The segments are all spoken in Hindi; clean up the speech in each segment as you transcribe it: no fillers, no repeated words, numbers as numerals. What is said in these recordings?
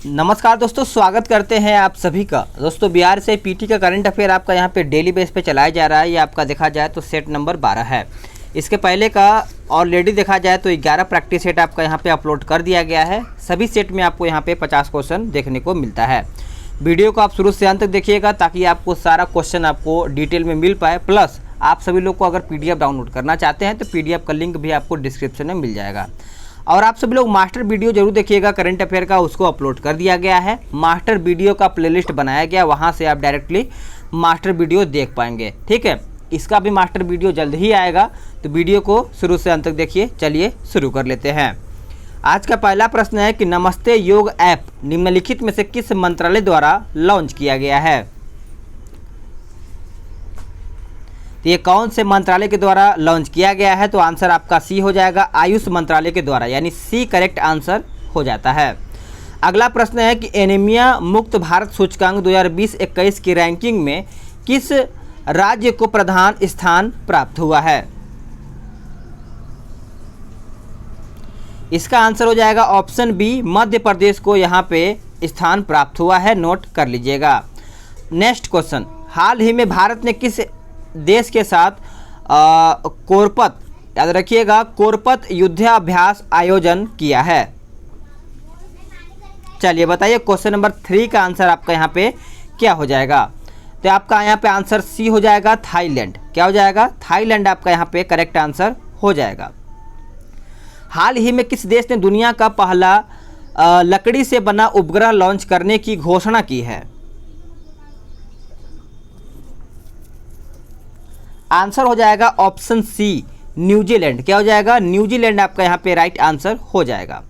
नमस्कार दोस्तों, स्वागत करते हैं आप सभी का। दोस्तों, बिहार से पीटी का करंट अफेयर आपका यहाँ पे डेली बेस पे चलाया जा रहा है। ये आपका देखा जाए तो सेट नंबर 12 है। इसके पहले का ऑलरेडी देखा जाए तो 11 प्रैक्टिस सेट आपका यहाँ पे अपलोड कर दिया गया है। सभी सेट में आपको यहाँ पे 50 क्वेश्चन देखने को मिलता है। वीडियो को आप शुरू से अंत तक देखिएगा ताकि आपको सारा क्वेश्चन आपको डिटेल में मिल पाए। प्लस आप सभी लोग को अगर PDF डाउनलोड करना चाहते हैं तो PDF का लिंक भी आपको डिस्क्रिप्शन में मिल जाएगा। और आप सभी लोग मास्टर वीडियो जरूर देखिएगा, करंट अफेयर का उसको अपलोड कर दिया गया है। मास्टर वीडियो का प्लेलिस्ट बनाया गया, वहाँ से आप डायरेक्टली मास्टर वीडियो देख पाएंगे। ठीक है, इसका भी मास्टर वीडियो जल्द ही आएगा, तो वीडियो को शुरू से अंत तक देखिए। चलिए शुरू कर लेते हैं। आज का पहला प्रश्न है कि नमस्ते योग ऐप निम्नलिखित में से किस मंत्रालय द्वारा लॉन्च किया गया है? ये कौन से मंत्रालय के द्वारा लॉन्च किया गया है? तो आंसर आपका सी हो जाएगा, आयुष मंत्रालय के द्वारा, यानी सी करेक्ट आंसर हो जाता है। अगला प्रश्न है कि एनीमिया मुक्त भारत सूचकांक 2020-21 की रैंकिंग में किस राज्य को प्रधान स्थान प्राप्त हुआ है? इसका आंसर हो जाएगा ऑप्शन बी, मध्य प्रदेश को यहाँ पे स्थान प्राप्त हुआ है, नोट कर लीजिएगा। नेक्स्ट क्वेश्चन, हाल ही में भारत ने किस देश के साथ कोरपत, याद रखिएगा, कोरपत युद्धाभ्यास आयोजन किया है? चलिए बताइए, क्वेश्चन नंबर 3 का आंसर आपका यहाँ पे क्या हो जाएगा? तो आपका यहाँ पे आंसर सी हो जाएगा, थाईलैंड। क्या हो जाएगा? थाईलैंड आपका यहाँ पे करेक्ट आंसर हो जाएगा। हाल ही में किस देश ने दुनिया का पहला लकड़ी से बना उपग्रह लॉन्च करने की घोषणा की है? आंसर हो जाएगा ऑप्शन सी, न्यूजीलैंड। क्या हो जाएगा? न्यूजीलैंड आपका यहाँ पे राइट आंसर हो जाएगा।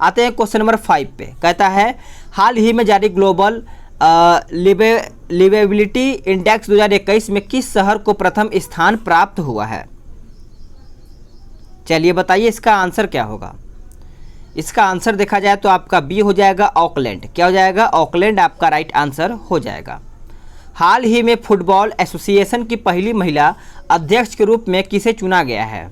आते हैं क्वेश्चन नंबर 5 पे। कहता है हाल ही में जारी ग्लोबल लिवेबिलिटी इंडेक्स 2021 में किस शहर को प्रथम स्थान प्राप्त हुआ है? चलिए बताइए, इसका आंसर क्या होगा? इसका आंसर देखा जाए तो आपका बी हो जाएगा, ऑकलैंड। क्या हो जाएगा? ऑकलैंड आपका राइट आंसर हो जाएगा। हाल ही में फुटबॉल एसोसिएशन की पहली महिला अध्यक्ष के रूप में किसे चुना गया है?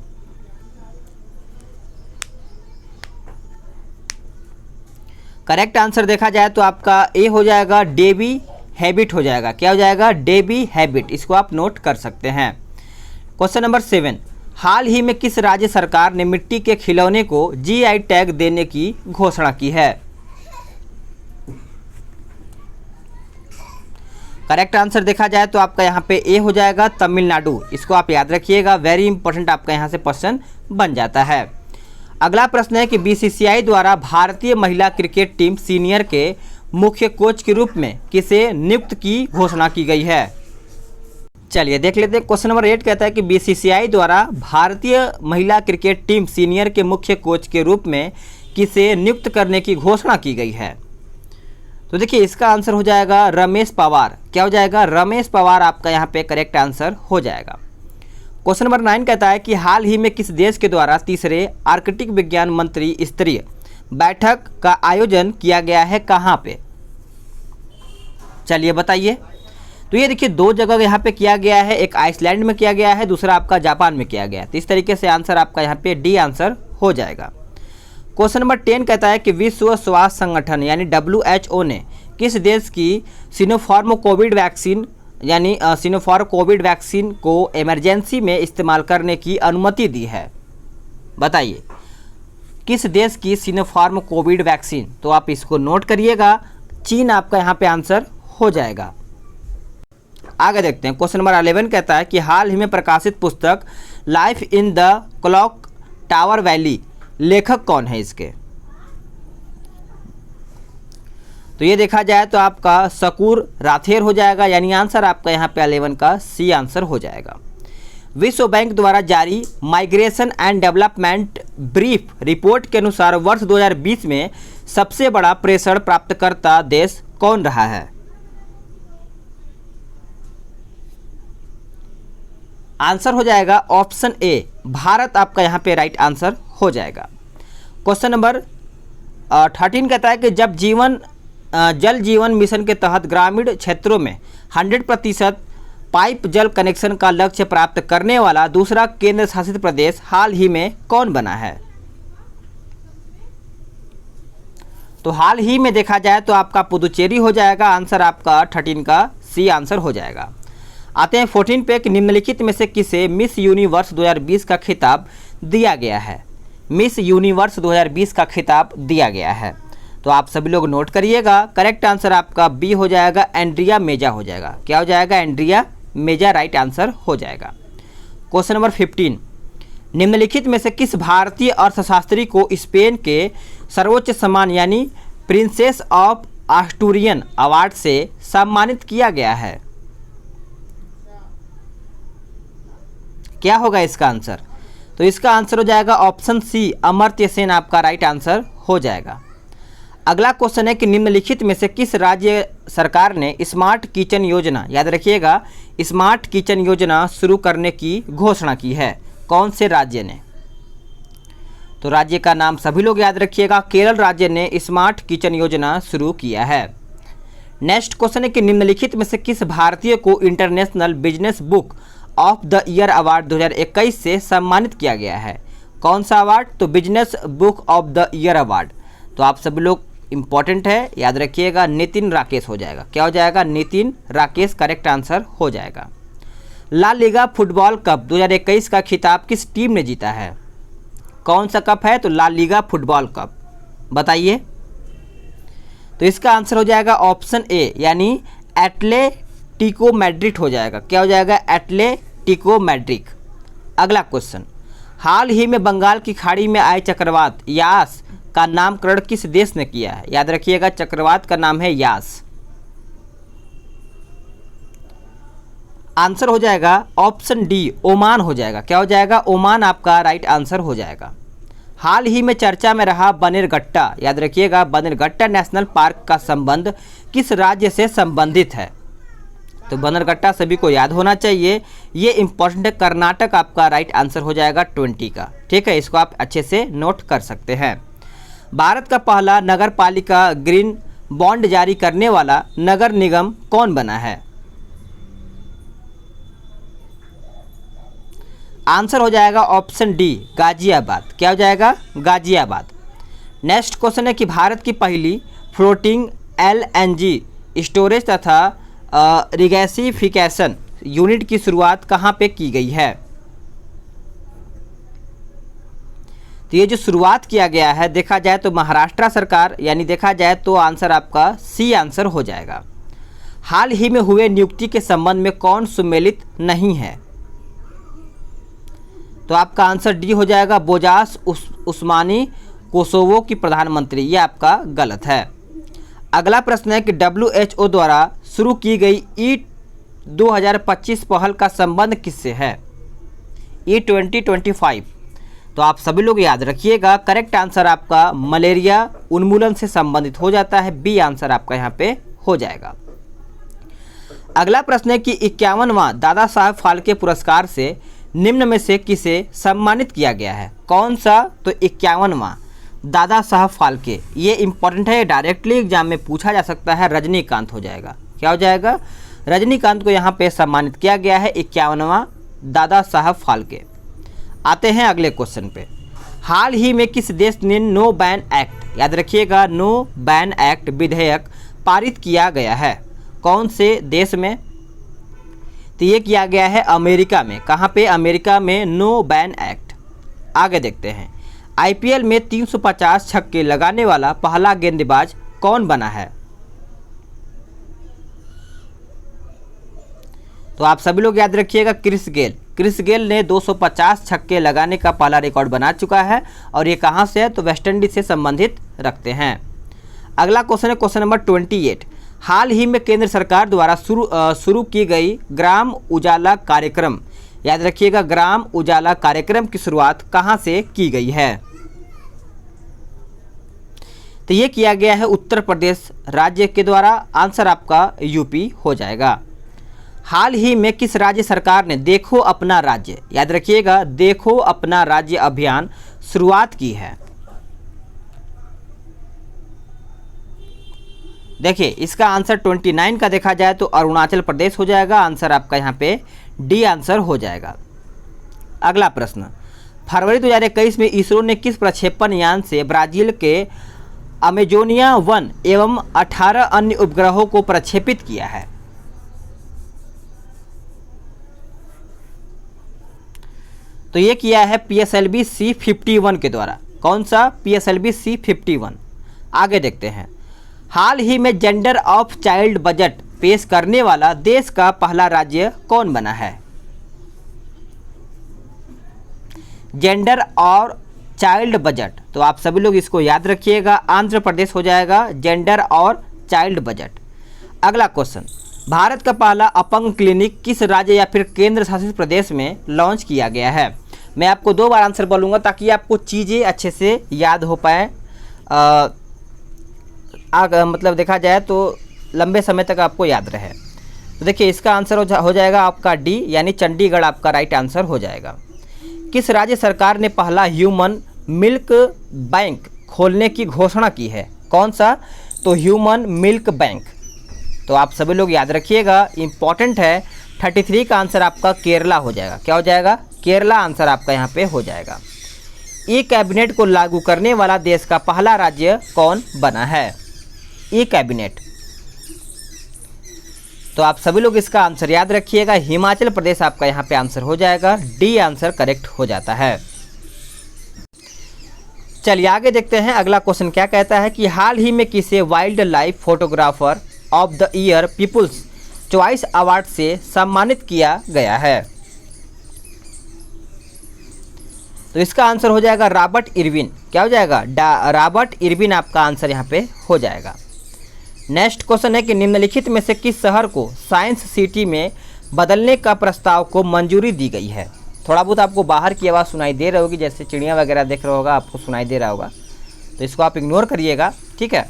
करेक्ट आंसर देखा जाए तो आपका ए हो जाएगा, डेबी हैबिट हो जाएगा। क्या हो जाएगा? डेबी हैबिट। इसको आप नोट कर सकते हैं। क्वेश्चन नंबर 7, हाल ही में किस राज्य सरकार ने मिट्टी के खिलौने को GI टैग देने की घोषणा की है? करेक्ट आंसर देखा जाए तो आपका यहाँ पे ए हो जाएगा, तमिलनाडु। इसको आप याद रखिएगा, वेरी इंपॉर्टेंट आपका यहाँ से क्वेश्चन बन जाता है। अगला प्रश्न है कि BCCI द्वारा भारतीय महिला क्रिकेट टीम सीनियर के मुख्य कोच के रूप में किसे नियुक्त की घोषणा की गई है? चलिए देख लेते हैं। क्वेश्चन नंबर 8 कहता है कि BCCI द्वारा भारतीय महिला क्रिकेट टीम सीनियर के मुख्य कोच के रूप में किसे नियुक्त करने की घोषणा की गई है? तो देखिए, इसका आंसर हो जाएगा रमेश पवार। क्या हो जाएगा? रमेश पवार आपका यहाँ पे करेक्ट आंसर हो जाएगा। क्वेश्चन नंबर 9 कहता है कि हाल ही में किस देश के द्वारा तीसरे आर्कटिक विज्ञान मंत्री स्तरीय बैठक का आयोजन किया गया है, कहाँ पे? चलिए बताइए। तो ये देखिए, 2 जगह यहाँ पे किया गया है, एक आइसलैंड में किया गया है, दूसरा आपका जापान में किया गया है। तो इस तरीके से आंसर आपका यहाँ पे डी आंसर हो जाएगा। क्वेश्चन नंबर 10 कहता है कि विश्व स्वास्थ्य संगठन यानी WHO ने किस देश की सिनोफार्म कोविड वैक्सीन यानी सिनोफार्म कोविड वैक्सीन को इमरजेंसी में इस्तेमाल करने की अनुमति दी है? बताइए, किस देश की सिनोफार्म कोविड वैक्सीन? तो आप इसको नोट करिएगा, चीन आपका यहाँ पे आंसर हो जाएगा। आगे देखते हैं। क्वेश्चन नंबर 11 कहता है कि हाल ही में प्रकाशित पुस्तक life in the clock tower valley लेखक कौन है इसके? तो ये देखा जाए तो आपका शकूर राथेर हो जाएगा, यानी आंसर आपका यहाँ पे 11 का सी आंसर हो जाएगा। विश्व बैंक द्वारा जारी migration and development brief report के अनुसार वर्ष 2020 में सबसे बड़ा प्रेषण प्राप्तकर्ता देश कौन रहा है? आंसर हो जाएगा ऑप्शन ए, भारत आपका यहाँ पे राइट आंसर हो जाएगा। क्वेश्चन नंबर 13 कहता है कि जल जीवन मिशन के तहत ग्रामीण क्षेत्रों में 100% पाइप जल कनेक्शन का लक्ष्य प्राप्त करने वाला दूसरा केंद्र शासित प्रदेश हाल ही में कौन बना है? तो हाल ही में देखा जाए तो आपका पुदुचेरी हो जाएगा, आंसर आपका 13 का सी आंसर हो जाएगा। आते हैं 14 पे कि निम्नलिखित में से किसे मिस यूनिवर्स 2020 का खिताब दिया गया है। मिस यूनिवर्स 2020 का खिताब दिया गया है, तो आप सभी लोग नोट करिएगा। करेक्ट आंसर आपका बी हो जाएगा, एंड्रिया मेजा हो जाएगा। क्या हो जाएगा? एंड्रिया मेजा राइट आंसर हो जाएगा। क्वेश्चन नंबर 15, निम्नलिखित में से किस भारतीय अर्थशास्त्री को स्पेन के सर्वोच्च सम्मान यानी प्रिंसेस ऑफ आस्टूरियन अवार्ड से सम्मानित किया गया है? क्या होगा इसका आंसर? तो इसका आंसर हो जाएगा ऑप्शन सी, अमर्त्य सेन आपका राइट आंसर हो जाएगा। अगला क्वेश्चन है कि निम्नलिखित में से किस राज्य सरकार ने स्मार्ट किचन योजना, याद रखिएगा, स्मार्ट किचन योजना शुरू करने की घोषणा की है? कौन से राज्य ने? तो राज्य का नाम सभी लोग याद रखिएगा, केरल राज्य ने स्मार्ट किचन योजना शुरू किया है। नेक्स्ट क्वेश्चन है कि निम्नलिखित में से किस भारतीय को international business book of the year award 2021 से सम्मानित किया गया है? कौन सा अवार्ड? तो business book of the year award. तो आप सभी लोग इंपॉर्टेंट है, याद रखिएगा, नितिन राकेश हो जाएगा। क्या हो जाएगा? नितिन राकेश करेक्ट आंसर हो जाएगा। ला लीगा फुटबॉल कप 2021 का खिताब किस टीम ने जीता है? कौन सा कप है? तो ला लीगा फुटबॉल कप, बताइए। तो इसका आंसर हो जाएगा ऑप्शन ए, यानी एटलेटिको मैड्रिड हो जाएगा। क्या हो जाएगा? Atletico Madrid. अगला क्वेश्चन, हाल ही में बंगाल की खाड़ी में आए चक्रवात यास का नामकरण किस देश ने किया है? याद रखिएगा, चक्रवात का नाम है यास। आंसर हो जाएगा ऑप्शन डी, ओमान हो जाएगा। क्या हो जाएगा? ओमान आपका राइट आंसर हो जाएगा। हाल ही में चर्चा में रहा बनेरघट्टा, याद रखिएगा, बनेरघट्टा नेशनल पार्क का संबंध किस राज्य से संबंधित है? तो बनेरघट्टा सभी को याद होना चाहिए, ये इंपॉर्टेंट है, कर्नाटक आपका राइट आंसर हो जाएगा 20 का। ठीक है, इसको आप अच्छे से नोट कर सकते हैं। भारत का पहला नगर पालिका ग्रीन बॉन्ड जारी करने वाला नगर निगम कौन बना है? आंसर हो जाएगा ऑप्शन डी, गाजियाबाद। क्या हो जाएगा? गाजियाबाद। नेक्स्ट क्वेश्चन है कि भारत की पहली फ्लोटिंग एलएनजी स्टोरेज तथा रिगैसिफिकेशन यूनिट की शुरुआत कहाँ पे की गई है? तो ये जो शुरुआत किया गया है, देखा जाए तो महाराष्ट्र सरकार, यानी देखा जाए तो आंसर आपका सी आंसर हो जाएगा। हाल ही में हुए नियुक्ति के संबंध में कौन सम्मिलित नहीं है? तो आपका आंसर डी हो जाएगा, बोजास उस्मानी कोसोवो की प्रधानमंत्री। ये आपका गलत है। अगला प्रश्न है कि WHO द्वारा शुरू की गई E2025 पहल का संबंध किससे है? E2025। तो आप सभी लोग याद रखिएगा, करेक्ट आंसर आपका मलेरिया उन्मूलन से संबंधित हो जाता है। बी आंसर आपका यहाँ पे हो जाएगा। अगला प्रश्न है कि 51वां दादा साहब फाल्के पुरस्कार से निम्न में से किसे सम्मानित किया गया है? कौन सा? तो 51वां दादा साहब फाल्के। ये इंपॉर्टेंट है, डायरेक्टली एग्जाम में पूछा जा सकता है। रजनीकांत हो जाएगा। क्या हो जाएगा? रजनीकांत को यहाँ पे सम्मानित किया गया है 51वां दादा साहब फाल्के। आते हैं अगले क्वेश्चन पे। हाल ही में किस देश ने नो बैन एक्ट, याद रखिएगा, नो बैन एक्ट विधेयक पारित किया गया है? कौन से देश में? तो ये किया गया है अमेरिका में। कहाँ पे? अमेरिका में नो बैन एक्ट। आगे देखते हैं, IPL में 350 छक्के लगाने वाला पहला गेंदबाज कौन बना है? तो आप सभी लोग याद रखिएगा, क्रिस गेल। क्रिस गेल ने 250 छक्के लगाने का पहला रिकॉर्ड बना चुका है, और ये कहाँ से है? तो वेस्ट इंडीज से संबंधित रखते हैं। अगला क्वेश्चन है क्वेश्चन नंबर 28। हाल ही में केंद्र सरकार द्वारा शुरू की गई ग्राम उजाला कार्यक्रम, याद रखिएगा, ग्राम उजाला कार्यक्रम की शुरुआत कहाँ से की गई है? तो ये किया गया है उत्तर प्रदेश राज्य के द्वारा। आंसर आपका यूपी हो जाएगा। हाल ही में किस राज्य सरकार ने देखो अपना राज्य, याद रखिएगा, देखो अपना राज्य अभियान शुरुआत की है? देखिए, इसका आंसर 29 का देखा जाए तो अरुणाचल प्रदेश हो जाएगा। आंसर आपका यहाँ पे डी आंसर हो जाएगा। अगला प्रश्न, फरवरी 2021 में इसरो ने किस प्रक्षेपण यान से ब्राजील के अमेजोनिया 1 एवं 18 अन्य उपग्रहों को प्रक्षेपित किया है? तो ये किया है PSLV C-51 के द्वारा। कौन सा? PSLV C-51। आगे देखते हैं। हाल ही में जेंडर ऑफ चाइल्ड बजट पेश करने वाला देश का पहला राज्य कौन बना है? जेंडर और चाइल्ड बजट, तो आप सभी लोग इसको याद रखिएगा, आंध्र प्रदेश हो जाएगा जेंडर और चाइल्ड बजट। अगला क्वेश्चन, भारत का पहला अपंग क्लिनिक किस राज्य या फिर केंद्र शासित प्रदेश में लॉन्च किया गया है? मैं आपको 2 बार आंसर बोलूँगा ताकि आपको चीज़ें अच्छे से याद हो पाए। मतलब देखा जाए तो लंबे समय तक आपको याद रहे। तो देखिए इसका आंसर हो जाएगा आपका डी, यानी चंडीगढ़ आपका राइट आंसर हो जाएगा। किस राज्य सरकार ने पहला ह्यूमन मिल्क बैंक खोलने की घोषणा की है? कौन सा? तो ह्यूमन मिल्क बैंक। तो आप सभी लोग याद रखिएगा, इंपॉर्टेंट है। 33 का आंसर आपका केरला हो जाएगा। क्या हो जाएगा? केरला आंसर आपका यहाँ पे हो जाएगा। ई कैबिनेट को लागू करने वाला देश का पहला राज्य कौन बना है? E cabinet. तो आप सभी लोग इसका आंसर याद रखिएगा, हिमाचल प्रदेश आपका यहाँ पे आंसर हो जाएगा। डी आंसर करेक्ट हो जाता है। चलिए आगे देखते हैं अगला क्वेश्चन क्या कहता है कि हाल ही में किसे wildlife photographer of the year people's choice award से सम्मानित किया गया है? तो इसका आंसर हो जाएगा रॉबर्ट इरविन। क्या हो जाएगा? रॉबर्ट इरविन आपका आंसर यहाँ पे हो जाएगा। नेक्स्ट क्वेश्चन है कि निम्नलिखित में से किस शहर को साइंस सिटी में बदलने का प्रस्ताव को मंजूरी दी गई है? थोड़ा बहुत आपको बाहर की आवाज़ सुनाई दे रही होगी, जैसे चिड़िया वगैरह देख रहा होगा, आपको सुनाई दे रहा होगा, तो इसको आप इग्नोर करिएगा, ठीक है।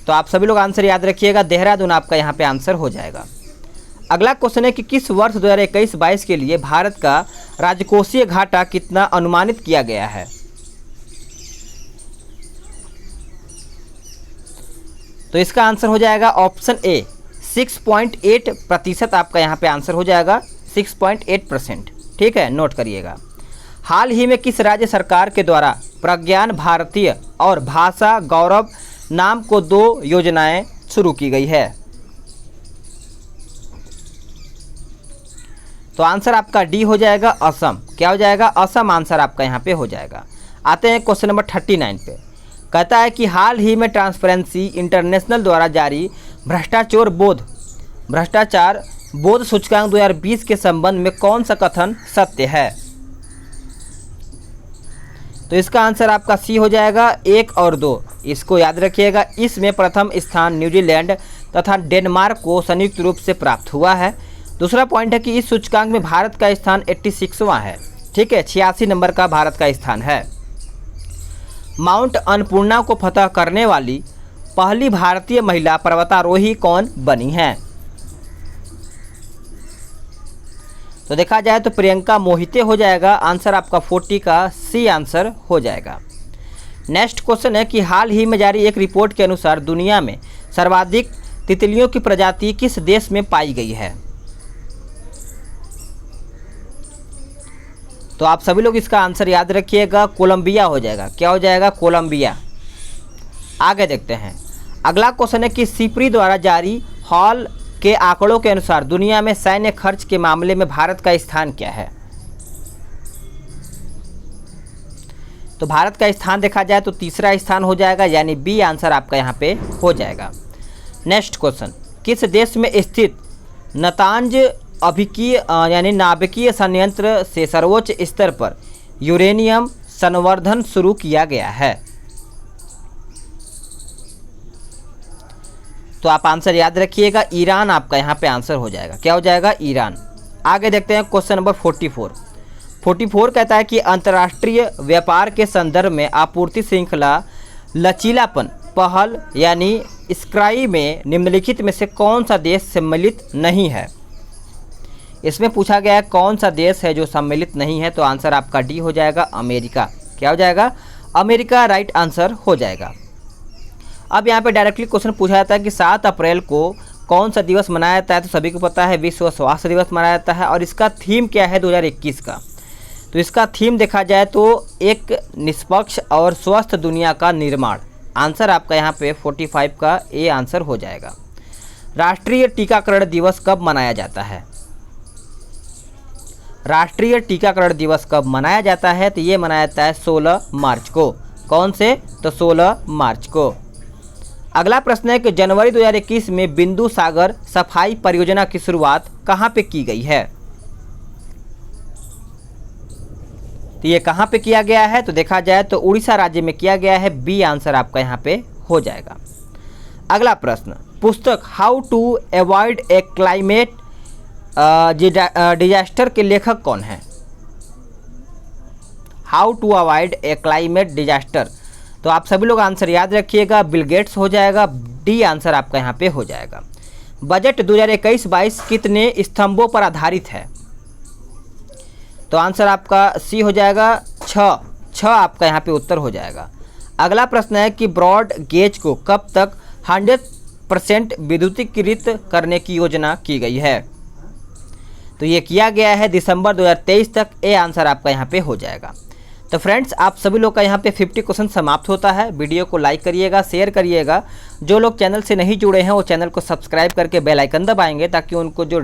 तो आप सभी लोग आंसर याद रखिएगा, देहरादून आपका यहाँ पे आंसर हो जाएगा। अगला क्वेश्चन है कि किस वर्ष 2021-22 के लिए भारत का राजकोषीय घाटा कितना अनुमानित किया गया है? तो इसका आंसर हो जाएगा ऑप्शन ए 6.8% आपका यहाँ पे आंसर हो जाएगा, 6.8%, ठीक है, नोट करिएगा। हाल ही में किस राज्य सरकार के द्वारा प्रज्ञान भारतीय और भाषा गौरव नाम को 2 योजनाएं शुरू की गई है? तो आंसर आपका डी हो जाएगा, असम। क्या हो जाएगा? असम आंसर आपका यहाँ पे हो जाएगा। आते हैं क्वेश्चन नंबर 39 पे। कहता है कि हाल ही में ट्रांसपेरेंसी इंटरनेशनल द्वारा जारी भ्रष्टाचार बोध सूचकांक 2020 के संबंध में कौन सा कथन सत्य है? तो इसका आंसर आपका सी हो जाएगा, 1 और 2। इसको याद रखिएगा। इसमें प्रथम स्थान न्यूजीलैंड तथा डेनमार्क को संयुक्त रूप से प्राप्त हुआ है। दूसरा पॉइंट है कि इस सूचकांक में भारत का स्थान 86वां है, ठीक है, 86 नंबर का भारत का स्थान है। माउंट अन्नपूर्णा को फतह करने वाली पहली भारतीय महिला पर्वतारोही कौन बनी है? तो देखा जाए तो प्रियंका मोहिते हो जाएगा। आंसर आपका 40 का सी आंसर हो जाएगा। नेक्स्ट क्वेश्चन है कि हाल ही में जारी एक रिपोर्ट के अनुसार दुनिया में सर्वाधिक तितलियों की प्रजाति किस देश में पाई गई है? तो आप सभी लोग इसका आंसर याद रखिएगा, कोलंबिया हो जाएगा। क्या हो जाएगा? कोलंबिया। आगे देखते हैं। अगला क्वेश्चन है कि सिप्री द्वारा जारी हॉल के आंकड़ों के अनुसार दुनिया में सैन्य खर्च के मामले में भारत का स्थान क्या है? तो भारत का स्थान देखा जाए तो तीसरा स्थान हो जाएगा, यानी बी आंसर आपका यहाँ पे हो जाएगा। नेक्स्ट क्वेश्चन, किस देश में स्थित नतांज अभिकीय यानी नाभिकीय संयंत्र से सर्वोच्च स्तर पर यूरेनियम संवर्धन शुरू किया गया है? तो आप आंसर याद रखिएगा, ईरान आपका यहाँ पे आंसर हो जाएगा। क्या हो जाएगा? ईरान। आगे देखते हैं क्वेश्चन नंबर 44 कहता है कि अंतर्राष्ट्रीय व्यापार के संदर्भ में आपूर्ति श्रृंखला लचीलापन पहल यानी स्क्राई में निम्नलिखित में से कौन सा देश सम्मिलित नहीं है? इसमें पूछा गया है कौन सा देश है जो सम्मिलित नहीं है, तो आंसर आपका डी हो जाएगा, अमेरिका। क्या हो जाएगा? अमेरिका राइट आंसर हो जाएगा। अब यहाँ पे डायरेक्टली क्वेश्चन पूछा जाता है कि 7 अप्रैल को कौन सा दिवस मनाया जाता है? तो सभी को पता है विश्व स्वास्थ्य दिवस मनाया जाता है। और इसका थीम क्या है 2021 का? तो इसका थीम देखा जाए तो एक निष्पक्ष और स्वस्थ दुनिया का निर्माण। आंसर आपका यहाँ पे 45 का ए आंसर हो जाएगा। राष्ट्रीय टीकाकरण दिवस कब मनाया जाता है? राष्ट्रीय टीकाकरण दिवस कब मनाया जाता है? तो ये मनाया जाता है 16 मार्च को। कौन से? तो 16 मार्च को। अगला प्रश्न है कि जनवरी 2021 में बिंदु सागर सफाई परियोजना की शुरुआत कहाँ पे की गई है? तो ये कहाँ पे किया गया है? तो देखा जाए तो उड़ीसा राज्य में किया गया है। बी आंसर आपका यहाँ पे हो जाएगा। अगला प्रश्न, पुस्तक how to avoid a climate disaster के लेखक कौन है? How to avoid a climate disaster, तो आप सभी लोग आंसर याद रखिएगा, बिल गेट्स हो जाएगा। डी आंसर आपका यहाँ पे हो जाएगा। बजट 2021-22 कितने स्तंभों पर आधारित है? तो आंसर आपका सी हो जाएगा, 6 आपका यहाँ पे उत्तर हो जाएगा। अगला प्रश्न है कि ब्रॉड गेज को कब तक 100% विद्युतीकृत करने की योजना की गई है? तो ये किया गया है दिसंबर 2023 तक। ए आंसर आपका यहाँ पे हो जाएगा। तो फ्रेंड्स, आप सभी लोग का यहाँ पे 50 क्वेश्चन समाप्त होता है। वीडियो को लाइक करिएगा, शेयर करिएगा। जो लोग चैनल से नहीं जुड़े हैं वो चैनल को सब्सक्राइब करके बेल आइकन दबाएंगे ताकि उनको जो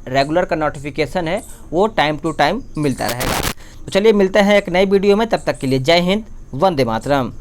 रेगुलर का नोटिफिकेशन है वो टाइम टू टाइम मिलता रहेगा। तो चलिए मिलते हैं एक नई वीडियो में, तब तक के लिए जय हिंद, वंदे मातरम।